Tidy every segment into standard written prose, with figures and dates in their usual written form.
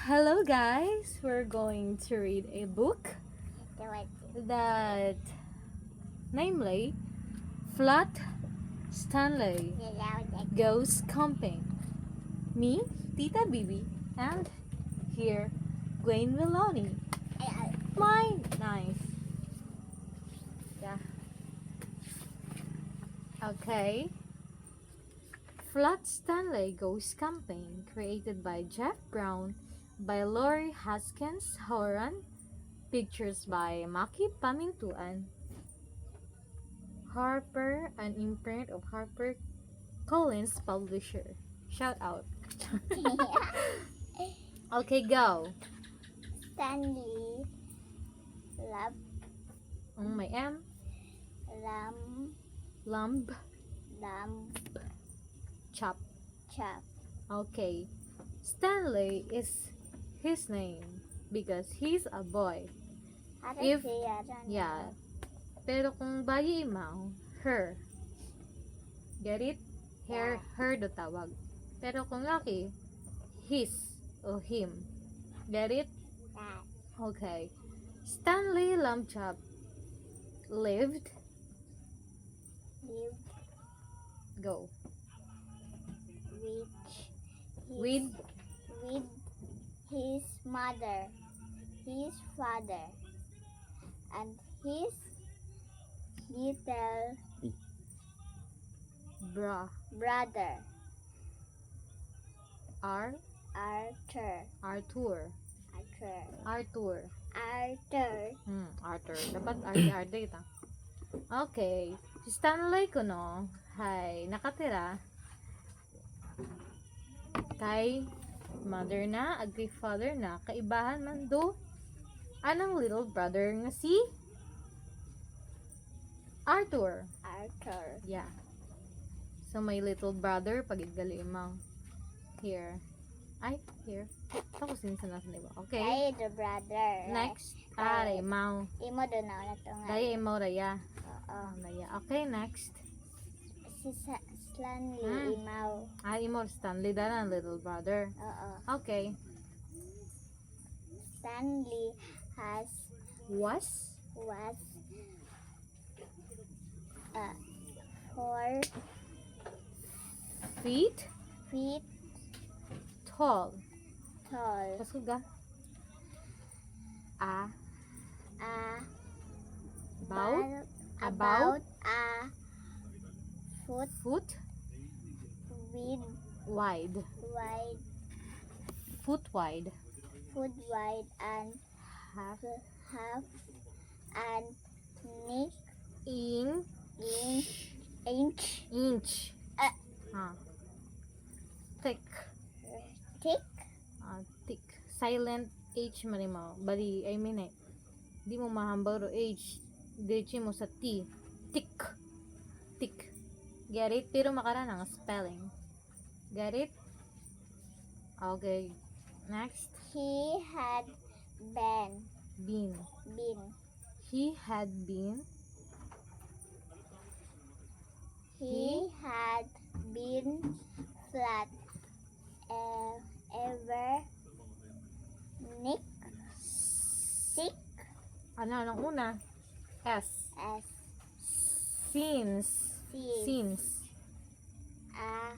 Hello guys, we're going to read a book that namely Flat Stanley Goes Camping. Me, Tita Bibi, and here Gwen Meloni. My nice. Yeah. Okay. Flat Stanley Goes Camping, created by Jeff Brown, by Lori Haskins Horan, pictures by Maki Pamintuan, Harper, an imprint of Harper Collins publisher. Shout out. Okay, go. Stanley Lab May M. Lam Lamb. Lam Chop. Chap. Okay. Stanley is his name because he's a boy. If- Yeah. Pero kung bayi imaw, her. Get it? Her do tawag. Pero kung laki, his o him. Get it? Okay. Stanley Lamchop lived. Live Go. with With his mother, his father, and his little brother Arthur. Arthur. Arthur. Arthur. Arthur. Dapat Arthur ita. Okay. Si Stanley ko no, hay nakatira kay mother na, ag kay father na, kaibahan man do anang little brother nga si Arthur. Yeah. So my little brother pag igali imang here. Here. Tapos din sa nasa diba? Okay. Ay, the brother. Next. Are mau. Imo do na to nga. Daya imo raya. Oo. Raya. Okay, next. Si Stanley imaw. Imo Stanley dana little brother. Oo. Okay. Stanley was Was 4 feet feet tall. tall. Pasuga. About a foot Wide. Foot wide. and Half half and neck inch. Uh. Thick. thick. Thick. Silent H man mo. Bali, I mean di mo mahambaro H. Diretso mo sa T. Thick. Get it? Pero makaran ang spelling. Get it? Okay. Next. He had been He had been flat ever neck thick anong una? S. as Since a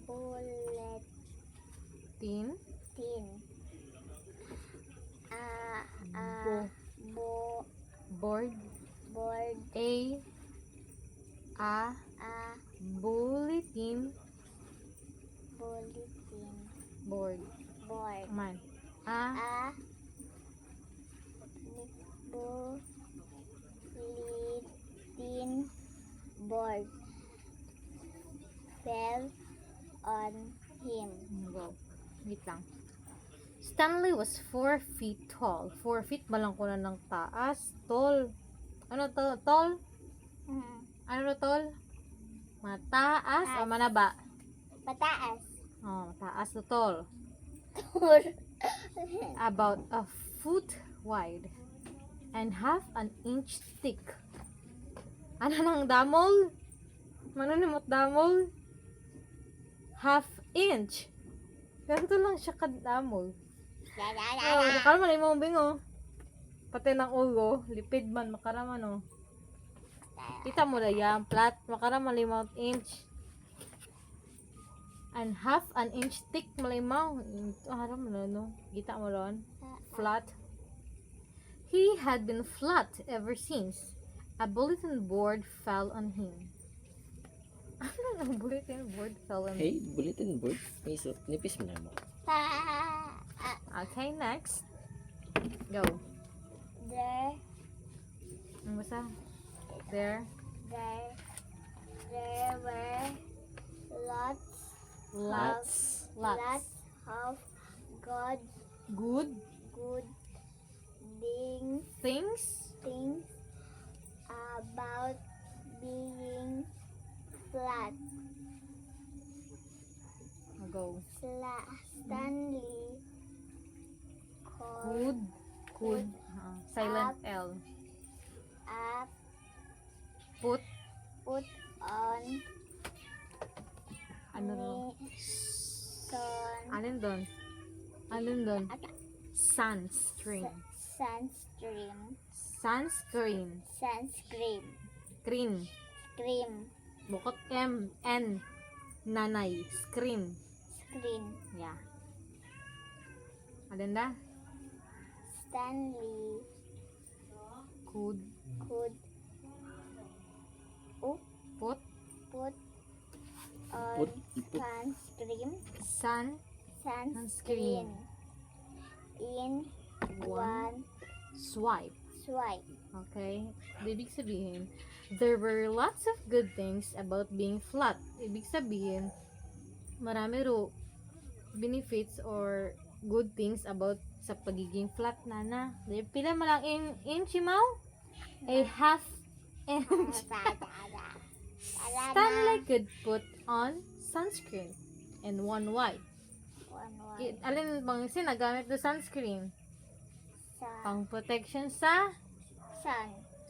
bulletin board a bulletin board man bulletin board fell on him. Go. Wait lang. Stanley was 4 feet tall. 4 feet balang ko na ng taas. Tall. Ano to? Tall? Ano to tall? Mataas o manaba? Mataas. Mataas to tall. About a foot wide and half an inch thick. Ano nang damol? Manunimot damol? Half inch. Ganito lang siya kadamol. Da, da, da, Oh, da. makaraman ay mong bingo. Pati ng ulo, lipid man, makaraman oh. Kita mo na yan, flat, makaraman 5 inch. And half an inch thick malimaw. Haram mo na, no? Kita mo ron? Flat. He had been flat ever since. A bulletin board fell on him. Ano ang bulletin board fell on Hey, him? bulletin board. May suot. Nipis mo na mo. Okay, next. Go. There, Ano basta? There. there were lots Lots. of good Good things things. about being flat. Go. Stanley called Good. Silent L. up Put. on Ano ron? son Alin doon? Alin doon? Sunscreen. Sunscreen. Screen. cream Bukot M. N. Nanay. Screen. Yeah. Alin na? Stanley Could. could Put. put on Put. Sun. sunscreen in one Swipe. swipe. Okay? Ibig sabihin, there were lots of good things about being flat. Ibig sabihin, marami ro benefits or good things about sa pagiging flat na. Pila mo lang inch mo? A half inch. Stanley could put on sunscreen and one wipe. Alin bang sinagamit do sunscreen? Pang protection sa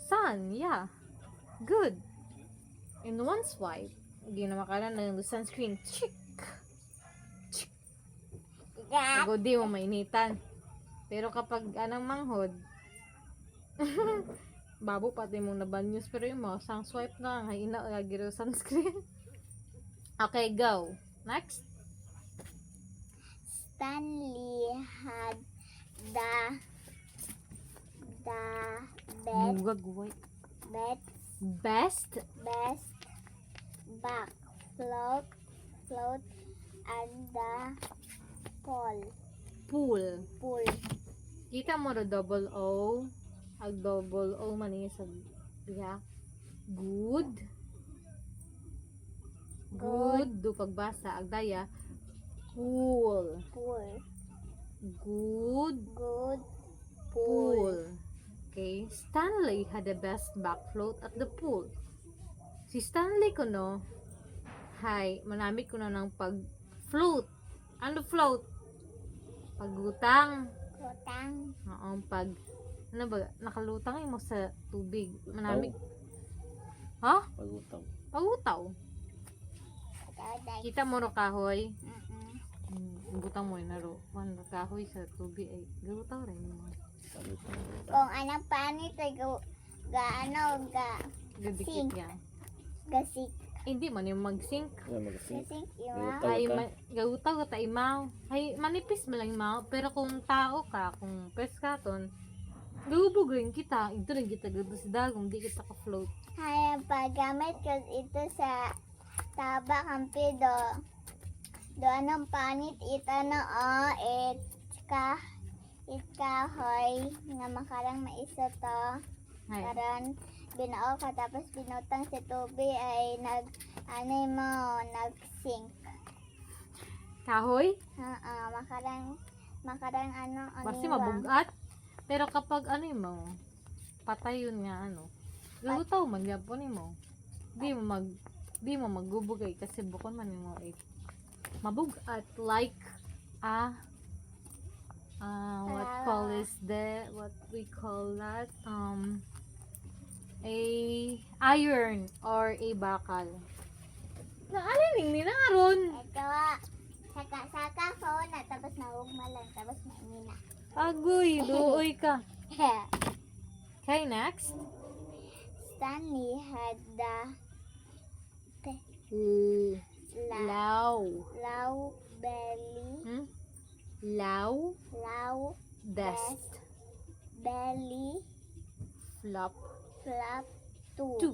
sun, yeah. Good. In one swipe, hindi na makalan ng sunscreen. Chick! Pag di mo mainitan. Pero kapag anong manghod, babo pati mong nabanyos. Pero yung mga sang swipe na, haina lagi rin sunscreen. Okay, go. Next. Stanley had the Mugagway. best Best back float at the pool. Kita mo ro double O. Ang double O man niya sa biyak. Good. Do pagbasa. Ang daya. Pool. Good. Pool. Okay. Stanley had the best back float at the pool. Si Stanley ko no, hay, manamit ko na ng pag-float. Ano float? Paglutang. Oo, ano ba, nakalutang mo sa tubig. Manamit. Ha? Pagutaw. Pagutaw. Kita mo ro kahoy. Butang mo na ro. Ano kahoy sa tubig ay gulutaw rin mo. Pagutaw. Kung anong panit ay Gadikit niya. gasik Hindi man yung mag-sink. Magasin. iwa. Gulutaw. Ay, ka? gagutaw ka ta imaw. Ay, manipis mo lang imaw. Pero kung tao ka, kung peskaton, gubog rin kita. Ito rin kita gusto sa dagong, di kita ka-float. Kaya paggamit ko ito sa taba kampi do anong panit ito no it kahoy nga makarang maiso to. Ay, Karon binao ka tapos binutang sa tubig ay nag-sink. kahoy, Makarang basta mabugat. Pero kapag mo, patay yun nga gagutaw man yapon mo. Di mo magbubugay kasi bukon man mo eh. Mabugat like what we call that a iron or a bakal. Na alin nila nga ron? Ito saka ko Agoy, luoy ka. Okay, next. Stanley had the L- la- Law. low belly, Hmm? Law. low Dest. belly Flop. flap two. 2.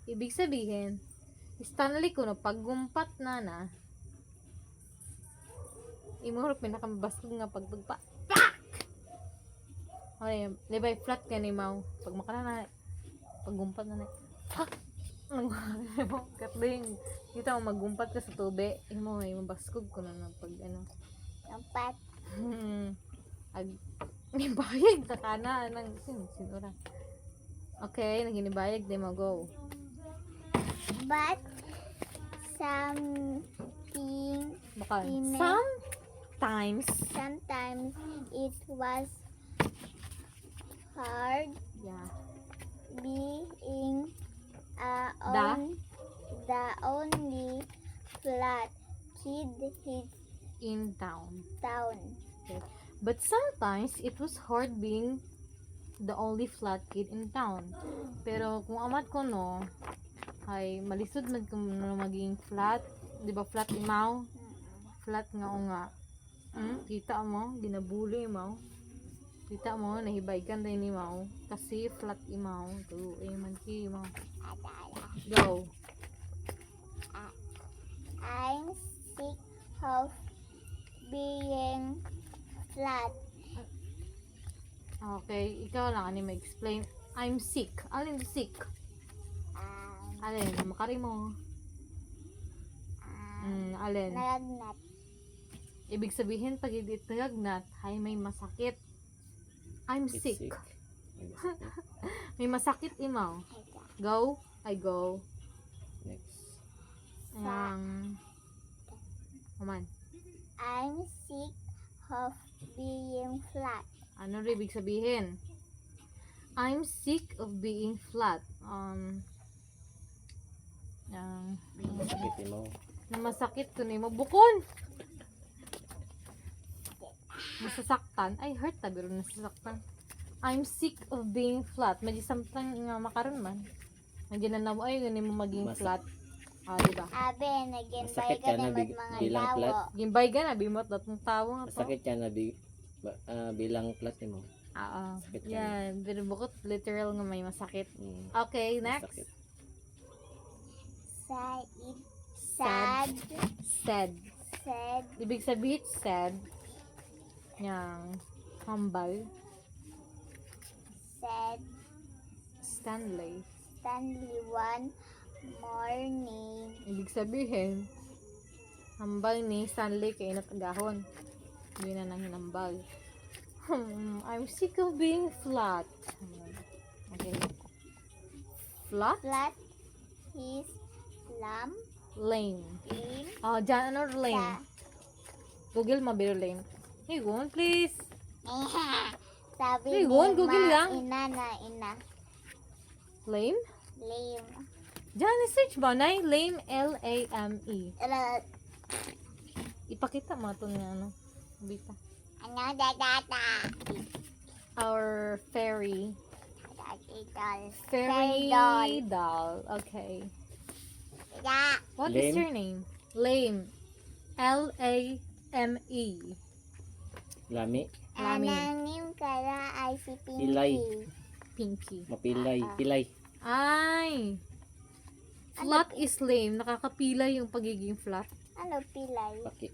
Ibig sabihin, Stanley ko no, paggumpat na, imurot pinakamabasog nga pagtugpa. Pak! Okay, libay flat ka ni Mau. Pag makana na, paggumpat na. Pak! Katling. Dito mo maggumpat ka sa tube. Imo may mabaskog ko na pag ano. Empat. Ag may bayag sa kana ng sinura. Okay, naginibayag di mo go. But something Baka Email. sometimes it was hard yeah. being The? the only flat kid in In town. town. But sometimes it was hard being the only flat kid in town. Pero kung amat ko no, ay malisod man kung no maging flat, di ba flat imaw? Flat nga o nga. Kita mo, ginabuli imaw. Kita mo, nahibaikan din imaw. Kasi flat imaw. Ito, man ki imaw. Go. I'm sick of being flat. Okay, ikaw lang ani ma-explain. I'm sick. Alin sick? Alin, makari mo. Alin. Nalagnat. Ibig sabihin, pag hindi talagnat, ay may masakit. I'm It's sick. sick. May masakit imaw. Go. I go. Next. Kuman. I'm sick of being flat. Ano rin ibig sabihin? I'm sick of being flat. Sakit mo. Na masakit ko ni mo. Bukon! Nasasaktan. Ay, hurt ta. Pero nasasaktan. I'm sick of being flat. Medyo something nga makaroon man. Medyo na namo. Ay, ganun mo maging Mas- flat. Diba? Abe, naginbay Masakit ka ka na na mga bilang lawo. flat. Gimbay ka na. Bimot datong tawo nga to. Sakit yan na bilang plat mo. Oo. Sakit ka Yan. Pero bukod literal nga may masakit. Mm. Okay, next. Masakit. Sad. Sad. Sad. Ibig sabihin, sad. Yang hambal. Sad. Stanley. Stanley one morning. Ibig sabihin, hambal ni Stanley kay natagahon. Hindi na nang hinambal. I'm sick of being flat. Okay. Flat? Flat his lamb. Lame. Lame. Dyan, ano lame? Sa. Google mabiro lame. Hey, go on, please. Sabi Hey, ni Google lang. ina na ina. Lame? Lame. Dyan, search ba na? Lame, L-A-M-E. Ano Ipakita mo ito nga, ano. Bita. dadata. Our fairy. Idol. Fairy doll. doll. Okay. Ya. What is Lame? your name? Lame. L-A-M-E. Lami. Lami. Ananim kala ay si Pinky. Pilay. Pinky. Mapilay. Pilay. Ay! Flat is lame. Nakakapilay yung pagiging flat. Ano pilay? Paki.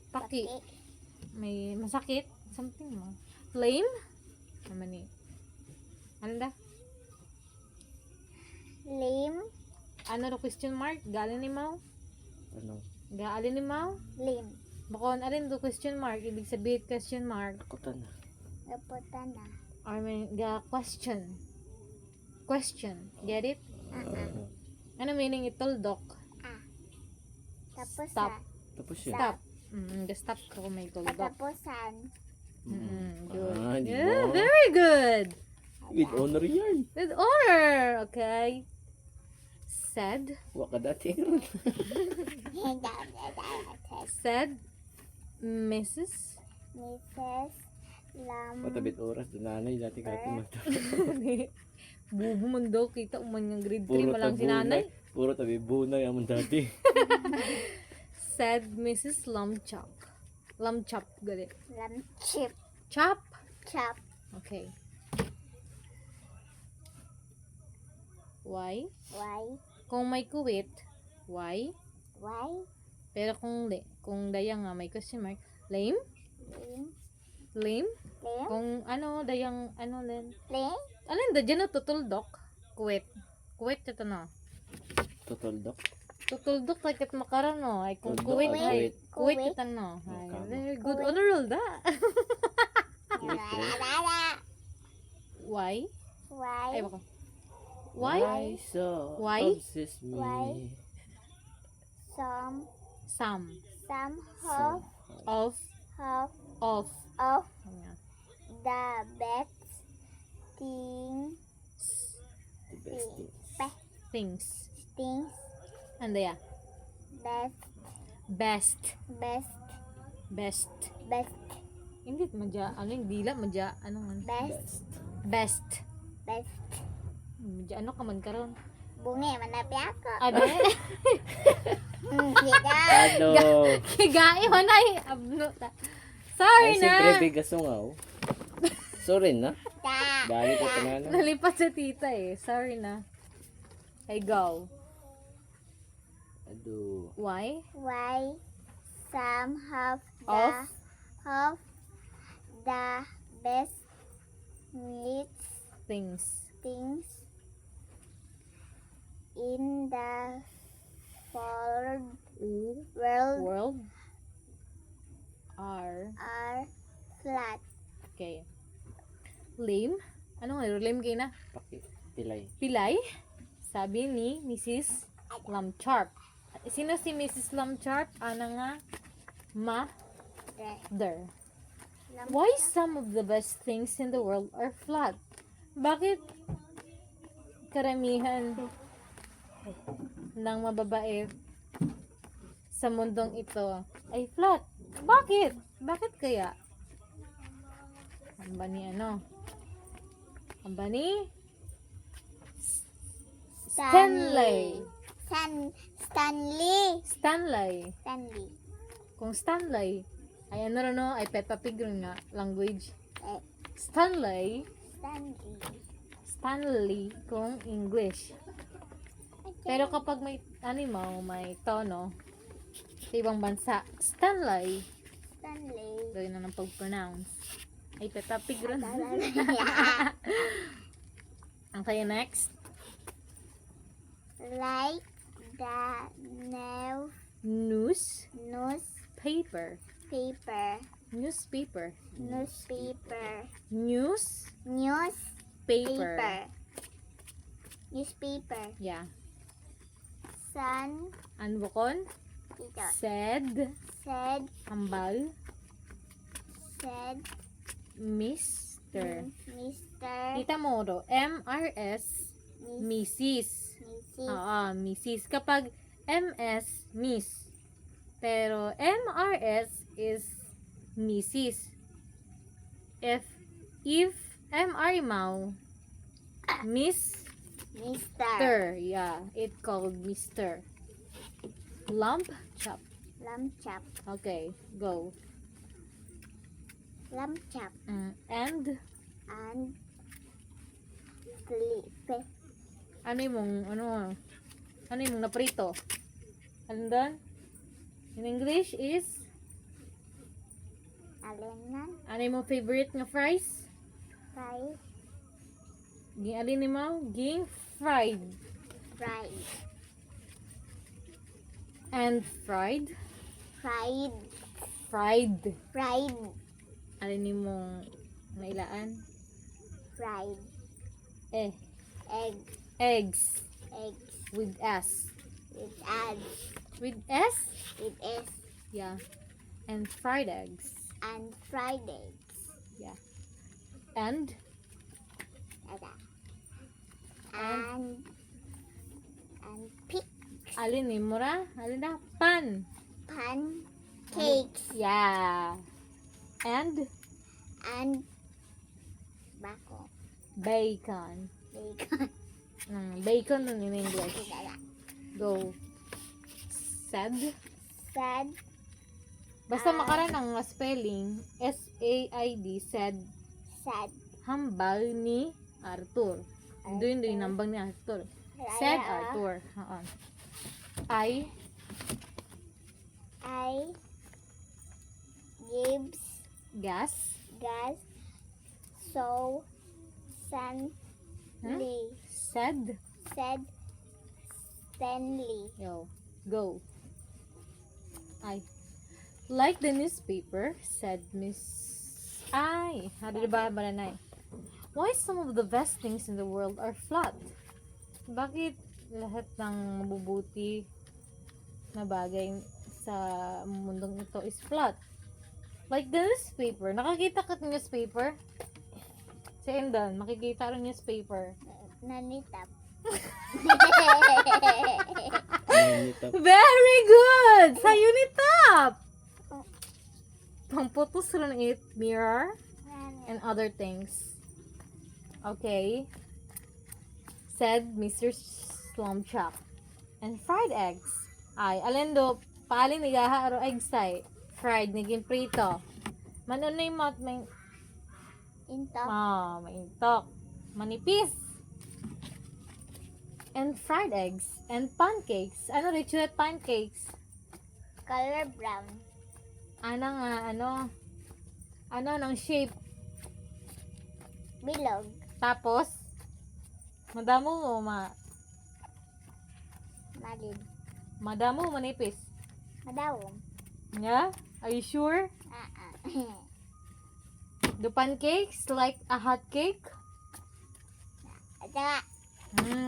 Paki. May masakit. Something mo. Lame? Naman eh. Ano da? Lame. Ano na question mark? Galin ni Mau? Ano? Gaalin ni Mau? Lame. Bakon, alin do question mark? Ibig sabihin question mark. Kutan na. Napunta na. Or may question. Question. Get it? Ano meaning ituldok? Tapos Stop. Tapos yun. Stop. Stop ko may tuldok. Katapusan. Good. Di Yeah, ba? very good. With honor yan. With honor. Okay. Said. Waka dati ron. Said. Mrs. Mrs. Matabit oras. Nanay, dati kati mata. Bubo man daw, kita uman yung grade 3, Puro malang si tabunay. nanay. Puro tabi bunay amon dati. Said Mrs. Lumchop. Lumchop, gali. Lamb chip. Chop? Chop. Okay. Why? Why? Kung may kuwit, why? Why? Pero kung dayang nga may question mark, lame? Lame. Lame? Lame. Kung ano, dayang, ano len? Lame. Alin, da dyan no, tutuldok? Kuwit. Kuwit, ito no. Totoldok. Tutuldok, like it makaran no. Ay, kung Tuldok, kuwit, ay, ay, kuwit. kuwit, ito no. Ay, Tama. very good. Kuwit. Honor roll da. Kuwit, pre. Why? Why? Ay, bako. Why? so Why? obsessed me? Why? Some Some half of of Ayan. the best thing The best thing. Things. things Ano ya? best Best. best Hindi madya, ano yung dila, madya, ano man. best Best. best Madya, ano ka man karon? bungi manapi ako. Abe? Kita. Ano? Kigai man ay abno ta. Sorry Ay, na. siyempre, bigasungaw. Sorry na. Ta. Dali ko panalo. Nalipat sa tita eh. Sorry na. Hey, go. Ado. Why? Why some Of? of the best meats Things. things in the world World. Are. are flat. Okay. Lame? Ano nga? Lame kayo na? Pilay. Pilay? Sabi ni Mrs. Lumcharp. Sino si Mrs. Lumcharp? Ano nga? Mother. Why some of the best things in the world are flat? Bakit karamihan ng mababait sa mundong ito ay flat? Bakit? Bakit kaya? Ang ba ni ano? Ang ba ni Stanley. Stanley. Stanley. Stanley. Kung Stanley ay ano rin no, ay Peppa Pig rin nga language. Eh, Stanley. Stanley. Stanley kung English. Pero kapag may animal, may tono sa ibang bansa, Stanley. Stanley. Gawin na ng pag-pronounce. Ay, Peppa Pig rin. Ang kaya next? Like the Newspaper. paper. Newspaper. Newspaper. Newspaper. Newspaper. Yeah. Sun. Anbukon? Dito. Said. Said. Ambal. Mr. Mr. Kita mo ro, MRS, Mrs. Mrs. Kapag MS, Miss. Pero MRS is Mrs. If MR mau, Mr. Mr. Yeah, it called Mr. Lump chop. Lamb chop. Okay, go. Lamb chop. And And sleep. ano yung naprito? Ano doon? In English is, Alenan. ano yung favorite nga fries? Fry. Alin mo? Ging fried. Fried. And fried? Fried. Fried. Fried. Alin mo nailaan? Fried. Egg. Eggs. Eggs. With S. With ads. With S? With S. Yeah. And fried eggs. And fried eggs. Yeah. And Ada. And pig. alin mo ra? Alin na? Pan. Pancakes. Yeah. And and bako. Bacon. Bacon. Bacon nun in English. Dala. Go. Sad. Sad. Basta makaroon ng spelling, S-A-I-D, sad. Sad. Hambal ni Arthur. Doon yung nambang ni Arthur. Said Arthur. I gives gas. gas so Stanley Said. said Stanley. Yo. Go. I like the newspaper, said Miss I. How did ba nanay? Why some of the best things in the world are flat? Bakit lahat ng mabubuti na bagay sa mundong ito is flat? Like the newspaper. Nakakita ka ng newspaper? Si Endon, makikita rin newspaper. Nanitap. Nanitap. Very good! Sa Unitap! Pangputos rin it, mirror, and other things. Okay. Said Mr. Slumchop. And fried eggs. Ay, alendo, paalin nigaha aro eggs tay. Fried, naging prito. Manunay mo at may, Intok. maintok. Manipis. And fried eggs. And pancakes. Ano, Richard, pancakes? Color brown. Ano nga, ano ng shape. Bilog. Tapos, madamo mo, Malid. madamo manipis. Madawom. Yeah? Are you sure? The pancakes like a hot cake? At saka,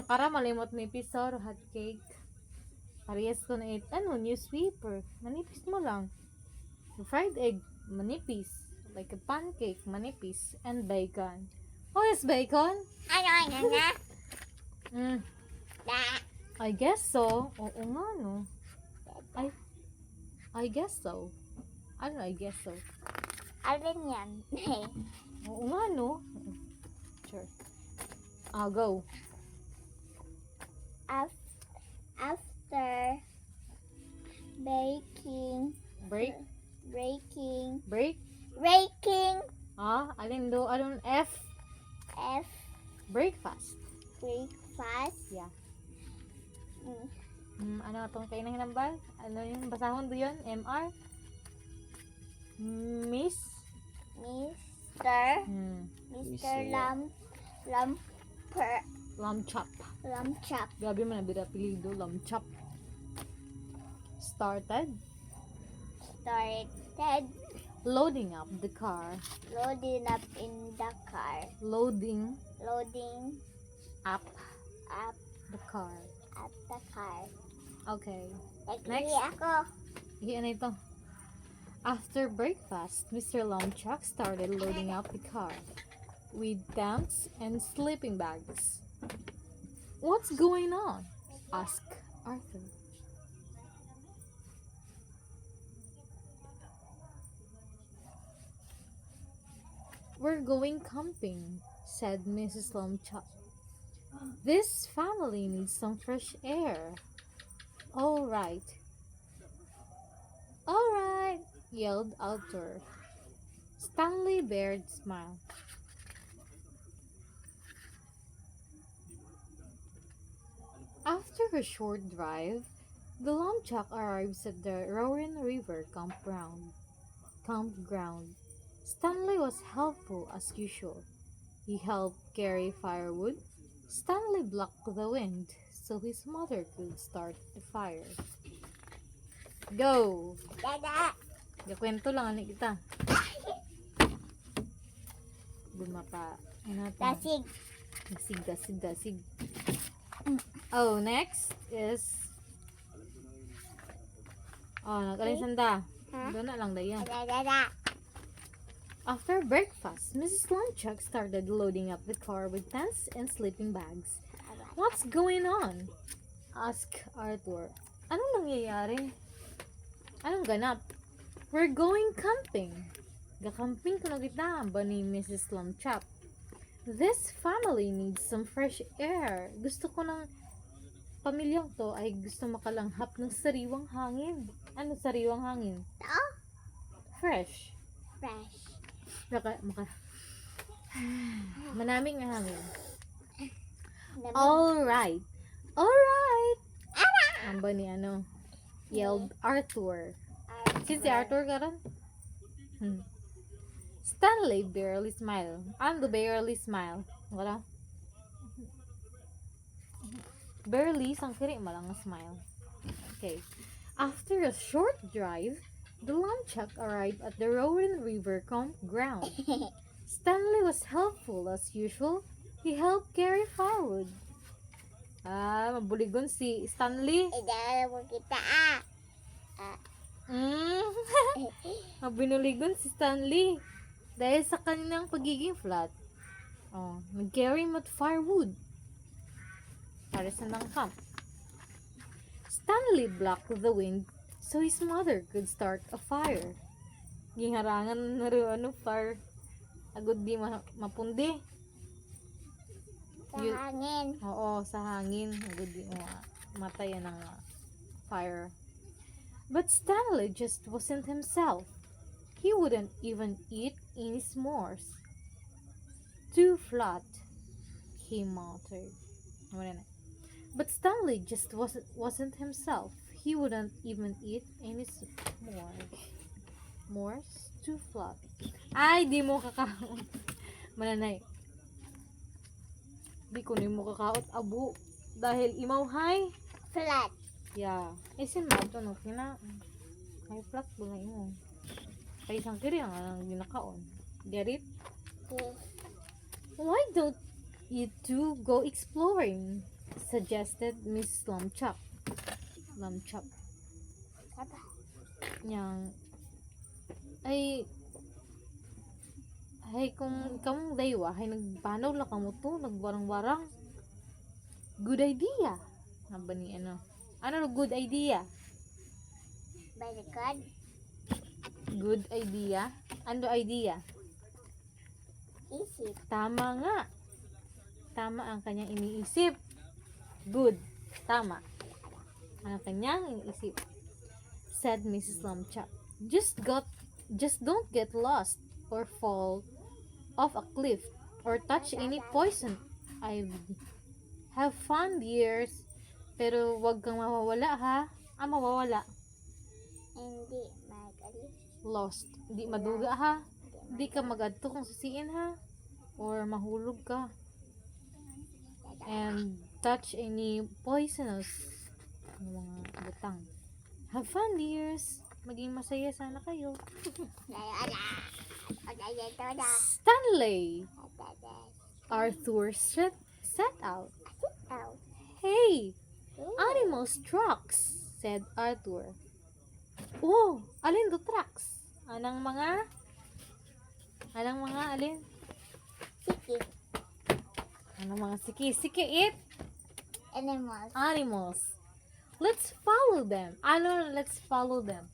Kara malimot nipis or hot cake. Parehas ko na newspaper. Manipis mo lang. The fried egg, manipis. Like a pancake, manipis. And bacon. What is bacon? ano nga? Da. I guess so. Oo nga, no? I guess so. Ano, I guess so. Alin yan? Oo nga, no? Sure. Go. After baking, Break? breaking Alin do? Anong F? F Breakfast. breakfast. Yeah. Mm. Ano itong kainang hinambal? Ano yung basahon do yun? MR? Miss? Mr. Mr. Lamb chop. Lamb chop Gabi man na bida apelido. Lamb chop. Started. Loading up the car. Loading up in the car. Loading Loading up up the car. at the car. Okay. Next. Next. Ako. Iyan na ito. After breakfast, Mr. Lomchuk started loading up the car with tents and sleeping bags. What's going on? Asked Arthur. We're going camping, said Mrs. Lomchuk. This family needs some fresh air. All right. All right, yelled Arthur. Stanley Baird smiled. After a short drive, the Lomchuk arrives at the Roaring River campground. Stanley was helpful as usual. He helped carry firewood. Stanley blocked the wind so his mother could start the fire. Go! Dada. Gakwento lang ani kita. Dumapa. Ano to? Dasig. Dasig. Oh, next is nag-alisan ta. Huh? Doon na lang dayan. Dada. After breakfast, Mrs. Lomchuk started loading up the car with tents and sleeping bags. What's going on? Asked Arthur. Anong nangyayari? Anong ganap? We're going camping. Gakamping ko na kita ba ni Mrs. Longchop. This family needs some fresh air. Gusto ko ng pamilyang to ay gusto makalanghap ng sariwang hangin. Ano sariwang hangin? Tao? Fresh. Fresh. Manaming na hangin. Namin- Alright. Alright. Ang ba ni ano? Yelled Arthur. Since si Arthur karon? Stanley barely smiled. Ando barely smiled. Wala. Barely, sangkiri malang nga smile. Okay. After a short drive, the Longchuck arrived at the Rowan River campground. Stanley was helpful as usual. He helped carry firewood. Mabuligon si Stanley. Idala mo kita Mabinuligon si Stanley. Dahil sa kanyang pagiging flat. Nag-carry mo firewood. Para sa ng camp. Stanley blocked the wind so his mother could start a fire. Giharangan na rin fire. Agad di mapundi. sa hangin. Oo, sa hangin. Agad di matayan ng fire. But Stanley just wasn't himself. He wouldn't even eat any s'mores. Too flat, he muttered. But Stanley just wasn't himself. He wouldn't even eat any s'mores. S'mores? Too flat. Ay, di mo kakaon. Mananay. Di ko ni mo kakaot abo. Dahil imawhay. Flat. Yeah. Isin mo ito no. Kina. Ay, flat ba nga imo. Ay, isang kiri ang ginakaon. Get it? Yes. Why don't you two go exploring? Suggested Miss Longchop. Apa? Yang ay kung kamong daywa ay nagpanaw la kamo to, nagwarang-warang. Good idea. Ba ni ano? Ano good idea? By the God. Good idea? Ano idea? Isip. Tama nga. Tama ang kanyang iniisip. Good. Tama. Ang kanyang iniisip. Said Mrs. Longchop. Just don't get lost or fall off a cliff or touch any poison ivy. Have fun, dears. Pero wag kang mawawala ha. Mawawala. Hindi magalis. Lost. Hindi maduga ha. Hindi ka magadto kung susiin ha. Or mahulog ka. And touch any poisonous mga butang. Have fun, dears. Maging masaya sana kayo. Stanley! Arthur set out. Hey! Animals trucks, said Arthur. Oh, alin do trucks? Anang mga alin? Siki. Anong mga siki it? Animals. Let's follow them. Let's follow them.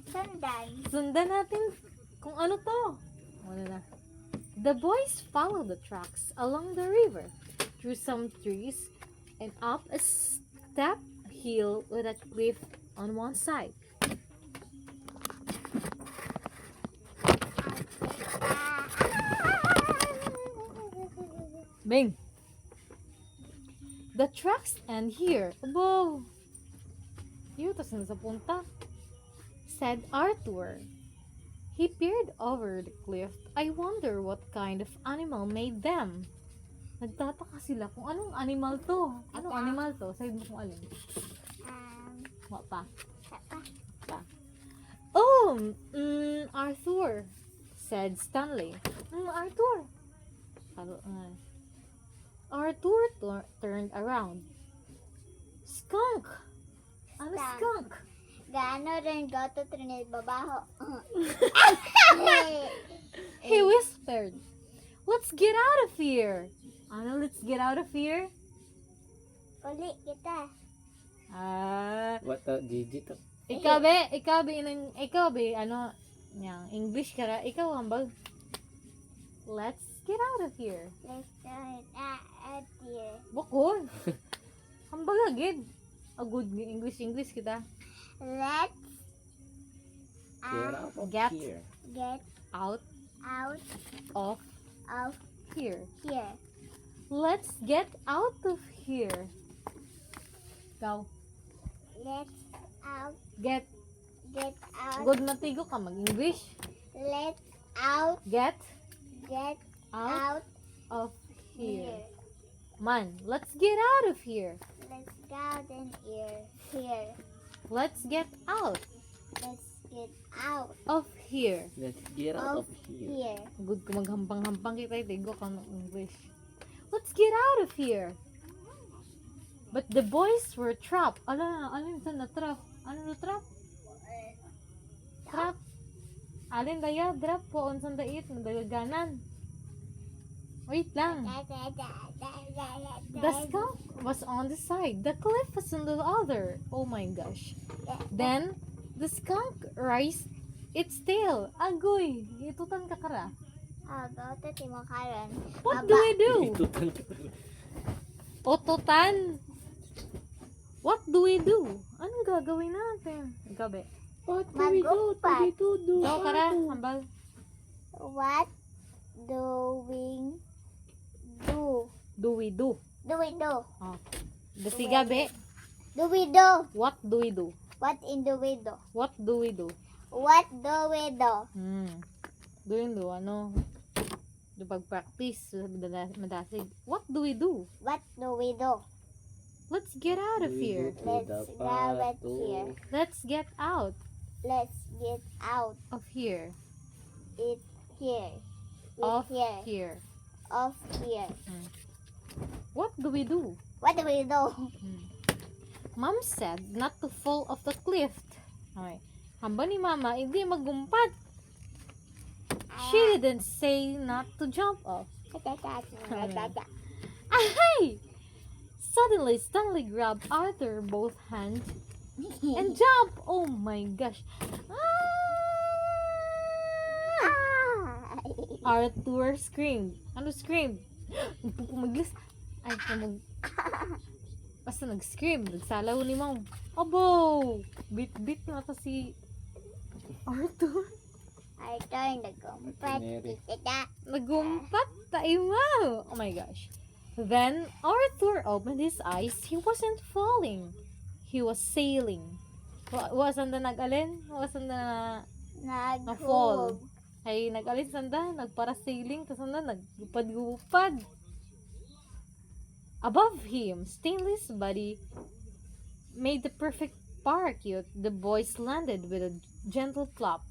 Sundan. Sundan natin kung ano to. Wala na. The boys followed the tracks along the river, through some trees, and up a steep hill with a cliff on one side. Bing! The tracks end here. Abo! Yun, tas na sa punta. Said Arthur. He peered over the cliff. I wonder what kind of animal made them. Nagtataka sila kung anong animal to. Anong animal to? Sabi mo kung alin. What pa? Pa. Oh, Arthur, said Stanley. Arthur. Arthur turned around. Skunk! Ano skunk? Gaano rin gato trinil babaho. He whispered, let's get out of here. Ano, let's get out of here? Uli kita. What Gigi to? Ikaw be, Yang English kara. Ikaw, hambal. Let's get out of here. Let's go out here. Bukod. Hambal agad. A good English kita. Let's Get out of Get. here. get Out out of of here. here. Let's get out of here. Ikaw. Let's out Get. get out. Good matigo ka mag-English. Let's out Get get out out of here. here. Man, let's get out of here. Let's go out in here. Here. Let's get out Let's get out of here. Let's get out of here. here. Good ko maghampang-hampang kita itigo ka mag-English. Let's get out of here. But the boys were trapped. Alin sa na trap? Ano na trap? Trap. Alin daya drop po unsan dait nadagaganan. Wait lang. The skunk was on the side. The cliff was on the other. Oh my gosh. Then the skunk raised its tail. Agoy, itutan ka kara. Oh, go to Timo Karen. What do we do? Itutan ka. Ototan. What do we do? Anong gagawin natin? Gabi. What do we do? Mag-upat. Do? Ikaw kara, hambal. What doing do? Do we do? Do we do? Oh. Dasi gabi. Do we do? What do we do? What in do we do? What do we do? What do we do? Do yun do, ano? Do pag-practice, madasig. What do we do? What do we do? Let's get out of here. Let's go out here. Let's get out Let's get out of here. it here. Of It here. here. Of here. What do we do? What do we do? Mom said not to fall off the cliff. Okay. Hamba ni Mama, hindi magumpat. She didn't say not to jump off. Ahay! Suddenly, Stanley grabbed Arthur both hands and jumped. Oh my gosh. Arthur screamed. Ano screamed? Pumaglis. Ay, basta nag-scream. Nagsalaw ni Mom. Abo! Bit-bit na ata si Arthur. I turned the gumpat. Mary. Nagumpat tayo mo. Oh my gosh. Then Arthur opened his eyes. He wasn't falling. He was sailing. Wasan na nag-alin? Wasan na na-fall. Ay nag-alin sanda, nagparasailing, tapos sanda, nagupad-gupad. Above him, Stanley's body made the perfect parachute. The boys landed with a gentle plop.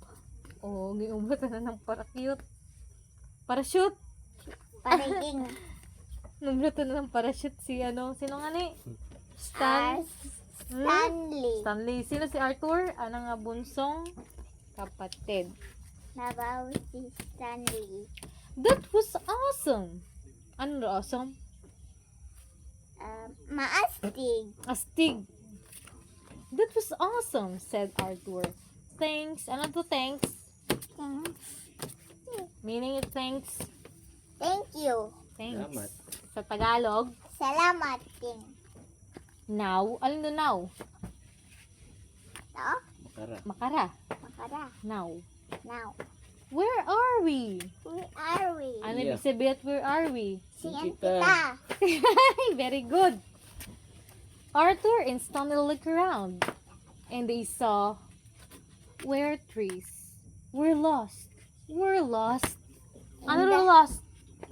Oh, giumbatan na ng parachute. Parachute! Pariging. Nagluto na ng parachute si sino nga ni? Stan? Stanley. Stanley. Sino si Arthur? Ano nga bunsong kapatid. Nabaw si Stanley. That was awesome! Ano na awesome? Maastig. Astig. That was awesome, said Arthur. Thanks. Ano to thanks? Meaning it thanks. Thank you. Thanks. Salamat. Sa Tagalog, Salamat, King. now. Alin na now? No? Makara. Makara. Makara. Now. Now. Where are we? Where are we? Ano Yeah. ibig sabihin at where are we? Siyan Kita. kita. Very good. Arthur and Stanley looked around and they saw where trees. We're lost. We're lost. Ano na lost?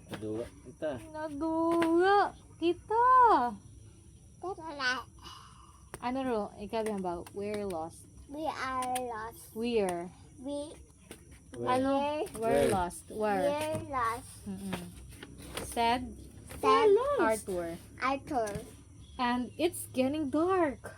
Kaduwa. Kita. Naduga. Kita. Tara. Ano ro? Ikaw ba? We're lost. We are lost. We're. We Ano? We're lost. Where? We're lost. Said Said Arthur. Arthur. And it's getting dark.